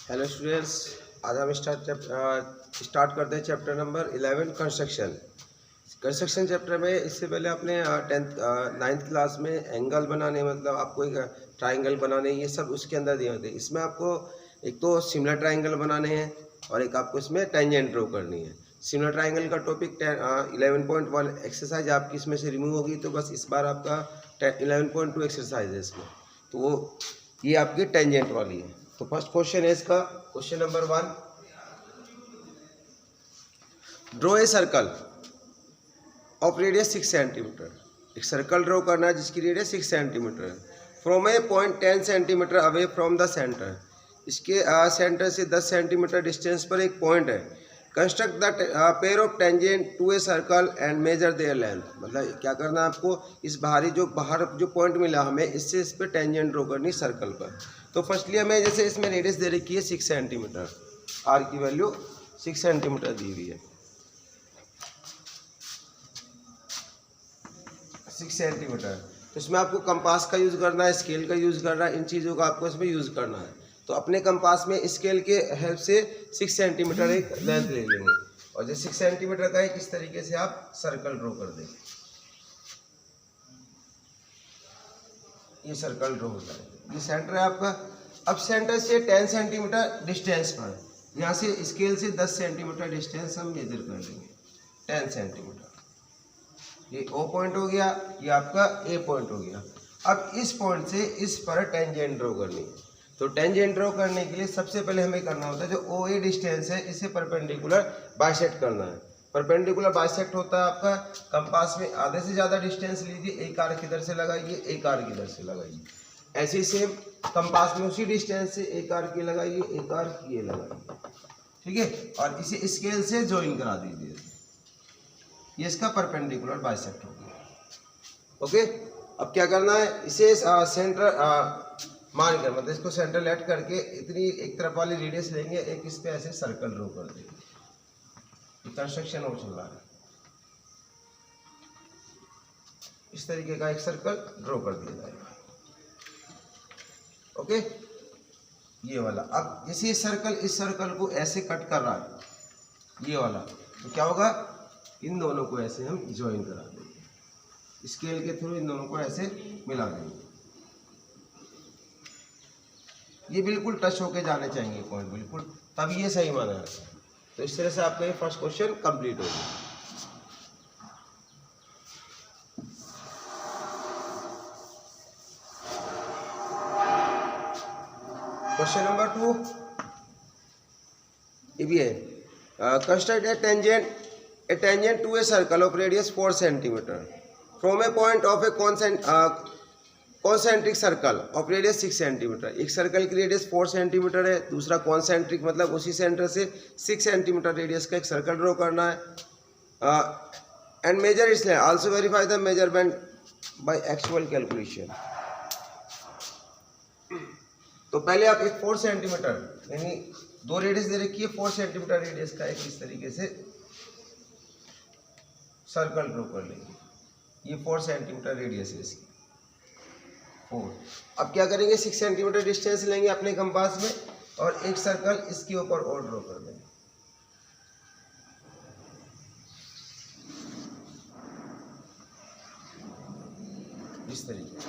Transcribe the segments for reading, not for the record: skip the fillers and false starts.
Hello students, आज हम start करते हैं चैप्टर नंबर 11 कंस्ट्रक्शन चैप्टर में। इससे पहले आपने 9th क्लास में एंगल बनाने, मतलब आपको एक ट्राइंगल बनाने, ये सब उसके अंदर दिए होते हैं। इसमें आपको एक तो सिमिलर ट्राइंगल बनाने हैं और एक आपको इसमें टेंजेंट ड्रॉ करनी है। सिमिलर ट्राइंगल का टॉपिक 11.1 एक्सरसाइज आपकी इसमें से रिमूव होगी, तो बस इस बार आपका 11.2 एक्सरसाइज है इसमें, तो वो ये आपकी टेंजेंट वाली है। तो फर्स्ट क्वेश्चन है इसका, question number 1, draw a circle of radius 6 centimetre. एक सर्कल ड्रॉ करना है जिसकी रेडियस 6 सेंटीमीटर है। From a point 10 centimetre away from the centre. इसके सेंटर से 10 सेंटीमीटर डिस्टेंस पर एक पॉइंट है। Construct the pair of tangent to a circle and measure their length. मतलब क्या करना है आपको, इस बाहर जो पॉइंट मिला हमें, इससे इस पर टेंजेंट ड्रॉ करनी सर्कल पर। तो फर्स्टली हमें जैसे इसमें रेडियस दे रखी है 6 सेंटीमीटर, आर की वैल्यू 6 सेंटीमीटर दी हुई है, 6 सेंटीमीटर। तो इसमें आपको कंपास का यूज़ करना है, स्केल का यूज़ करना है, इन चीज़ों का आपको इसमें यूज़ करना है। तो अपने कंपास में स्केल के हेल्प से 6 सेंटीमीटर एक लेंथ ले लेंगे और जो 6 सेंटीमीटर का एक इस तरीके से आप सर्कल ड्रॉ कर देंगे। ये सर्कल ड्रॉ होता है, ये सेंटर है आपका। अब सेंटर से 10 सेंटीमीटर डिस्टेंस पर, यहाँ से स्केल से 10 सेंटीमीटर डिस्टेंस हम मेजर कर लेंगे, 10 सेंटीमीटर। ये ओ पॉइंट हो गया, ये आपका ए पॉइंट हो गया। अब इस पॉइंट से इस पर टेंजेंट ड्रॉ करनी है। तो टेंजेंट ड्रॉ करने के लिए सबसे पहले हमें करना होता है, जो ओ ए डिस्टेंस है इसे परपेंडिकुलर बाइसेक्ट करना है। परपेंडिकुलर बाइसेक्ट होता है आपका, कंपास में आधे से ज़्यादा डिस्टेंस लीजिए, एक आर्क इधर से लगाइए, एक आर्क इधर से लगाइए। ऐसे ही सेम कंपास में उसी डिस्टेंस से एक आर्क ये लगाइए, एक आर्क ये लगाइए, ठीक है। और इसे स्केल से ज्वाइन करा दीजिए, ये इसका परपेंडिकुलर बाइसेक्ट हो गया। ओके, अब क्या करना है, इसे सेंटर मानकर, मतलब इसको सेंटर लेट करके इतनी एक तरफ वाली रेडियस लेंगे, एक इस पे ऐसे सर्कल ड्रॉ कर देंगे। कंस्ट्रक्शन और चल रहा है, इस तरीके का एक सर्कल ड्रॉ कर दिया जाएगा। ओके, ये वाला। अब जैसे ये सर्कल इस सर्कल को ऐसे कट कर रहा है, ये वाला, तो क्या होगा, इन दोनों को ऐसे हम ज्वाइन करा देंगे, स्केल के थ्रू इन दोनों को ऐसे मिला देंगे। ये बिल्कुल टच होके जाने चाहिए पॉइंट, बिल्कुल, तब ये सही माना जाता है। तो इस तरह से आपका ये फर्स्ट क्वेश्चन कंप्लीट हो गया। क्वेश्चन नंबर 2 ये भी है, construct a tangent to a circle of radius 4 centimetre from a point of a concentric circle of radius 6 centimetre. एक सर्कल की रेडियस 4 सेंटीमीटर है, दूसरा कॉन्सेंट्रिक मतलब उसी सेंटर से 6 सेंटीमीटर रेडियस का एक सर्कल ड्रॉ करना है। And measure its length, also verify the measurement by actual calculation. तो पहले आप एक 4 सेंटीमीटर, यानी दो रेडियस दे रखी है, 4 सेंटीमीटर रेडियस का एक इस तरीके से सर्कल ड्रॉ कर लेंगे। ये 4 सेंटीमीटर रेडियस है इसकी, 4। अब क्या करेंगे, 6 सेंटीमीटर डिस्टेंस लेंगे अपने कंपास में और एक सर्कल इसके ऊपर और ड्रॉ कर देंगे। इस तरीके से।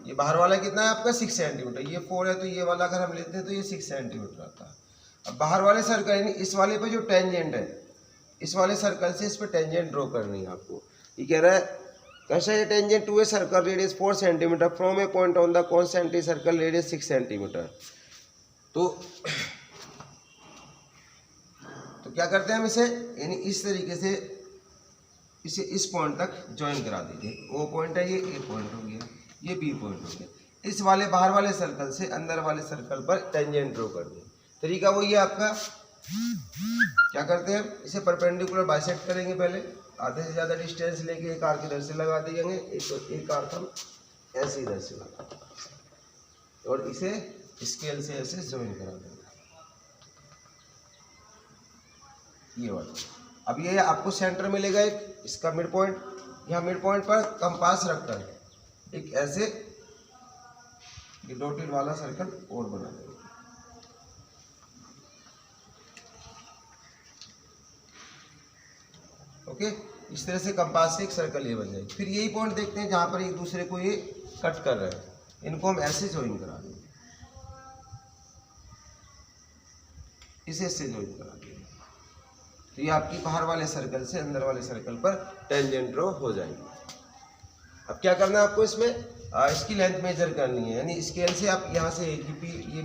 ये बाहर वाला कितना है आपका, 6 सेंटीमीटर, ये 4 है, तो ये वाला अगर हम लेते हैं तो ये 6 सेंटीमीटर आता है। अब बाहर वाले सर्कल, यानी इस वाले पे जो टेंजेंट है, इस वाले सर्कल से इस पे टेंजेंट ड्रॉ करनी है आपको। ये कह रहा है, कैसा है, tangent to a circle radius 4 centimetre from a point on the concentric circle radius 6 centimetre. तो क्या करते हैं हम इसे, यानी इस तरीके से इसे इस पॉइंट तक ज्वाइन करा दीजिए। ओ पॉइंट है, ये ए पॉइंट हो गया, ये बी पॉइंट हो गया। इस वाले बाहर वाले सर्कल से अंदर वाले सर्कल पर टेंजेंट ड्रॉ कर दें। तरीका वही है आपका। क्या करते हैं, इसे परपेंडिकुलर बाइसेक्ट करेंगे, पहले आधे से ज़्यादा डिस्टेंस लेके एक आर्क इधर से लगा देंगे, एक आर्क हम ऐसे इधर से लगा और इसे स्केल से ऐसे ज्वाइन करा देंगे, ये वाला। अब ये आपको सेंटर मिलेगा एक, इसका मिड पॉइंट, यहाँ मिड पॉइंट पर कंपास रखकर एक ऐसे डॉटेड वाला सर्कल और बना देंगे। ओके, इस तरह से कंपास से एक सर्कल ये बन जाएगी। फिर यही पॉइंट देखते हैं जहाँ पर एक दूसरे को ये कट कर रहे हैं, इनको हम ऐसे ज्वाइन करा देंगे, इसे से ज्वाइन करा देंगे, तो ये आपकी बाहर वाले सर्कल से अंदर वाले सर्कल पर टेंजेंट ड्रॉ हो जाएगी। अब क्या करना है आपको इसमें, इसकी लेंथ मेजर करनी है, यानी स्केल से आप यहाँ से ये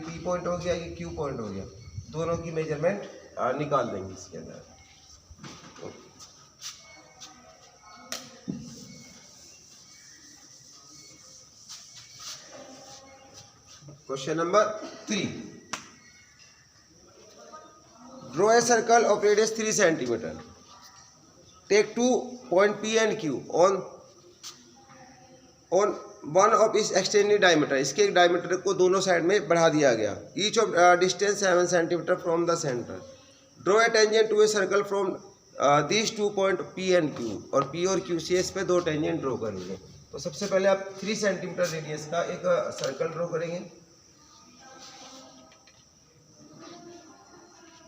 पी पॉइंट हो गया, ये क्यू पॉइंट हो गया, दोनों की मेजरमेंट निकाल देंगे इसके अंदर। Question number 3, draw a circle of radius 3 centimetre, take 2 point P and Q on one of its extended diameter, इसके एक डायमीटर को दोनों साइड में बढ़ा दिया गया, each of distance 7 centimetre from the centre, draw a tangent to a circle from this 2 point P and Q, और P और Q से इस पे दो टेंजेंट ड्रॉ करेंगे। तो सबसे पहले आप 3 सेंटीमीटर रेडियस का एक सर्कल ड्रॉ करेंगे,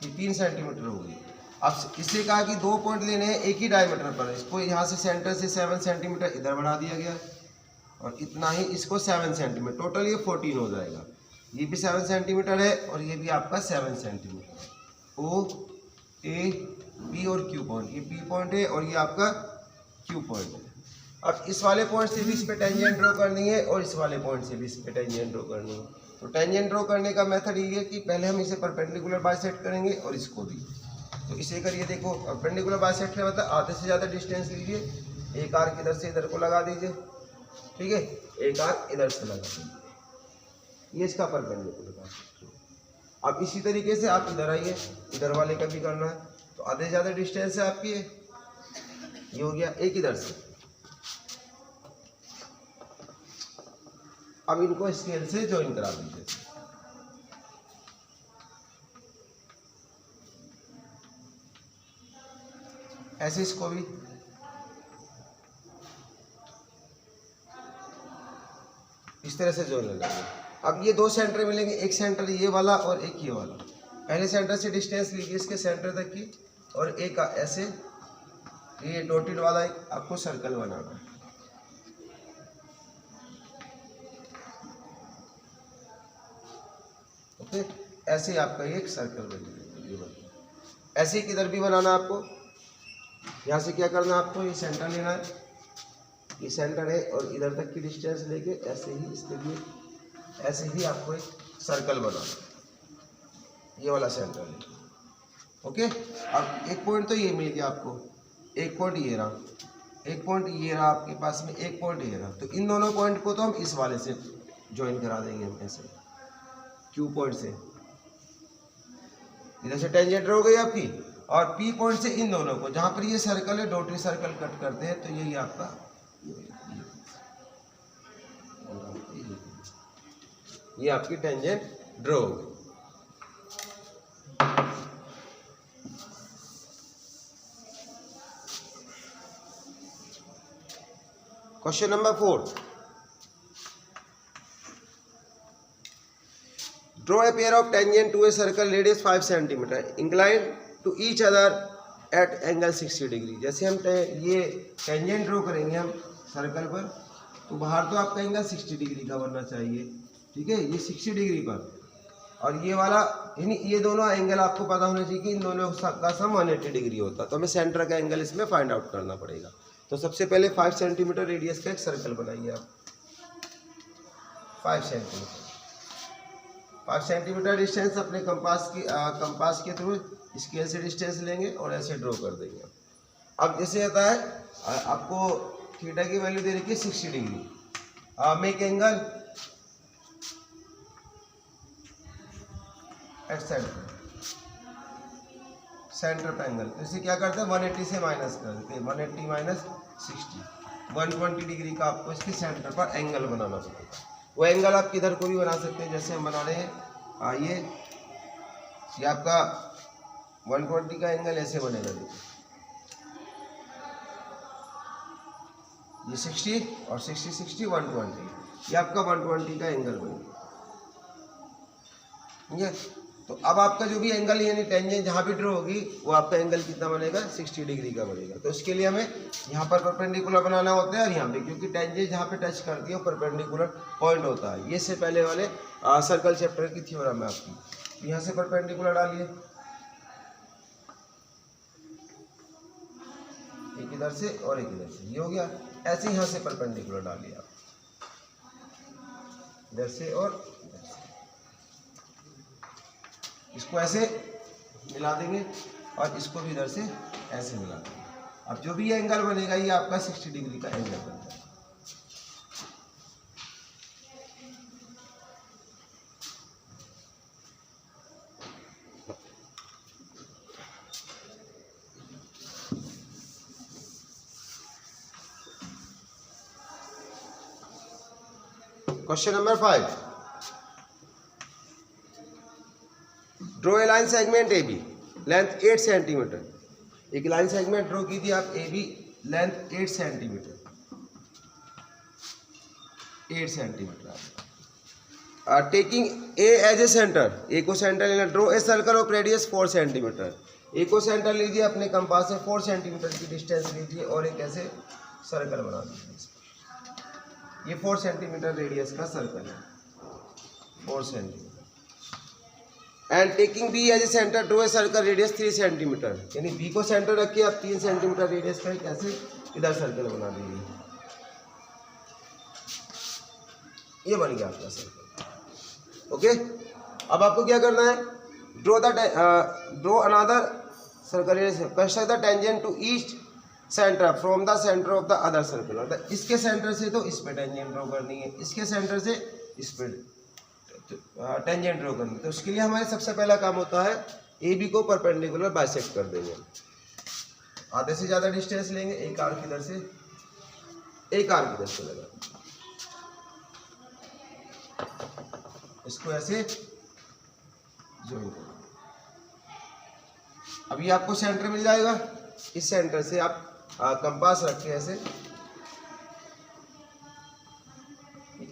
ये 3 सेंटीमीटर होगी। अब इससे कहा कि 2 पॉइंट लेने हैं एक ही डायमीटर पर, इसको यहाँ से सेंटर से 7 सेंटीमीटर इधर बढ़ा दिया गया, और इतना ही इसको 7 सेंटीमीटर, टोटल ये 14 हो जाएगा। ये भी 7 सेंटीमीटर है और ये भी आपका 7 सेंटीमीटर। O, A, B और Q पॉइंट, ये P पॉइंट है और ये आपका Q पॉइंट है। अब इस वाले पॉइंट से भी इस पे टेंजेंट ड्रॉ करनी है और इस वाले पॉइंट से भी इस पे टेंजेंट ड्रॉ करनी है। तो टेंजेंट ड्रॉ करने का मेथड ये है कि पहले हम इसे परपेंडिकुलर बाइसेक्ट करेंगे और इसको भी। तो इसे करिए, देखो परपेंडिकुलर बाइसेक्ट है, मतलब आधे से ज़्यादा डिस्टेंस लीजिए, एक आर्क इधर से इधर को लगा दीजिए, ठीक है, एक आर्क इधर से लगा दीजिए, ये इसका परपेंडिकुलर बाइसेक्ट। अब इसी तरीके से आप इधर आइए, इधर वाले का भी करना है, तो आधे से ज़्यादा डिस्टेंस है आपकी, ये हो गया एक इधर से। अब इनको स्केल से ज्वाइन करा दीजिए, ऐसे इसको भी, इस तरह से ज्वाइन लगाएंगे। अब ये दो सेंटर मिलेंगे, एक सेंटर ये वाला और एक ये वाला। पहले सेंटर से डिस्टेंस लीजिए इसके सेंटर तक की, और एक ऐसे ये डॉटेड वाला एक आपको सर्कल बनाना है। ओके, ऐसे आपका एक सर्कल बनेगा। ऐसे ही किधर भी बनाना है आपको, यहाँ से क्या करना है आपको, ये सेंटर लेना है, ये सेंटर है और इधर तक की डिस्टेंस लेके ऐसे ही इसके लिए ऐसे ही आपको एक सर्कल बनाना, ये वाला सेंटर है। ओके, अब एक पॉइंट तो ये मिल गया आपको, एक पॉइंट ये रहा, एक पॉइंट ये रहा आपके पास में, एक पॉइंट ये रहा। तो इन दोनों पॉइंट को तो हम इस वाले से ज्वाइन करा देंगे, हम ऐसे Q पॉइंट से, इधर से टेंजेंट हो गई आपकी, और P पॉइंट से इन दोनों को, जहाँ पर ये सर्कल है डॉटेड सर्कल कट करते हैं, तो यही आपका ये आपकी टेंजेंट ड्रॉ हो गई। Question number 4, draw a pair of tangent to a circle radius 5 centimetre inclined to each other at angle 60 degree. जैसे हम ये टेंजेंट ड्रॉ करेंगे हम सर्कल पर, तो बाहर तो आपका एंगल 60 डिग्री का बनना चाहिए, ठीक है, ये 60 डिग्री पर, और ये वाला, यानी ये दोनों एंगल आपको पता होना चाहिए कि इन दोनों का सम 180 डिग्री होता है। तो हमें सेंटर का एंगल इसमें फाइंड आउट करना पड़ेगा। तो सबसे पहले 5 सेंटीमीटर रेडियस का एक सर्कल बनाइए आप, 5 सेंटीमीटर, 5 सेंटीमीटर डिस्टेंस अपने कंपास के थ्रू स्केल से डिस्टेंस लेंगे और ऐसे ड्रॉ कर देंगे। अब जैसे होता है, आपको थीटा की वैल्यू दे रखी है 60 degree, make angle at centre पे एंगल, तो इसे क्या करते हैं 180 से माइनस कर देते हैं, 180 माइनस 60, 120 डिग्री का आपको इसके सेंटर पर एंगल बनाना पड़ेगा। वो एंगल आप किधर को भी बना सकते हैं, जैसे हम बना रहे हैं, ये आपका 120 का एंगल ऐसे बनेगा, देखिए ये 60 और 60 60 120, ये आपका 120 का एंगल बनेगा, ठीक है। तो अब आपका जो भी एंगल यानी टेंजेंट जहाँ भी ड्रॉ होगी वो आपका एंगल कितना बनेगा, 60 डिग्री का बनेगा। तो इसके लिए हमें यहाँ पर परपेंडिकुलर बनाना होता है और यहाँ पे, क्योंकि टेंजेंट जहाँ पे टच करती है वो परपेंडिकुलर पॉइंट होता है। ये से पहले वाले सर्कल चैप्टर की थ्योरम है आपकी। तो यहाँ से परपेंडिकुलर डालिए, एक इधर से और एक इधर से, ये हो गया। ऐसे यहाँ से परपेंडिकुलर डालिए आप, इधर से और इधर से, इसको ऐसे मिला देंगे और इसको भी इधर से ऐसे मिला देंगे। अब जो भी ये एंगल बनेगा ये आपका 60 डिग्री का एंगल बन जाएगा। Question number 5, draw a line segment A B, length 8 centimetre. एक लाइन सेगमेंट ड्रॉ की थी आप A B, length 8 centimetre, 8 centimetre. Taking A as a centre, A को सेंटर लेना। Draw a circle of radius 4 centimetre. A को centre लीजिए, अपने compass से 4 सेंटीमीटर की डिस्टेंस लीजिए और एक ऐसे सर्कल बना दीजिए। ये 4 सेंटीमीटर रेडियस का सर्कल है, 4 centimetre. And taking B as a centre, draw a circle radius 3 centimetre. यानी बी को सेंटर रखिए आप, 3 सेंटीमीटर रेडियस का एक ऐसे इधर सर्कल बना दीजिए। ये बन गया आपका सर्कल। ओके, अब आपको क्या करना है, draw another circle radius, construct the tangent to each centre from the centre of the other circle. मतलब इसके सेंटर से तो इस पे टेंजेंट ड्रॉ करनी है, इसके सेंटर से इस पे टेंजेंट ड्रॉ करनी है। तो उसके लिए हमारे सबसे पहला काम होता है ए बी को परपेंडिकुलर बाइसेक्ट कर देंगे। आधे से ज़्यादा डिस्टेंस लेंगे, एक आर्क इधर से, एक आर्क इधर से लगा, इसको ऐसे ज्वाइन करो। अभी आपको सेंटर मिल जाएगा, इस सेंटर से आप कंपास रख के ऐसे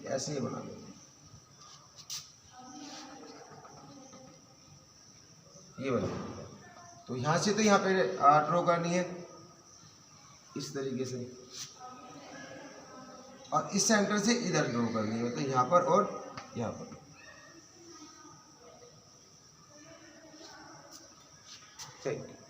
ऐसे ही बना देंगे। ये बन गया। तो यहाँ से तो यहाँ पे ड्रॉ करनी है इस तरीके से, और इस सेंटर से इधर ड्रॉ करनी है, मतलब यहाँ पर और यहाँ पर। Thank you.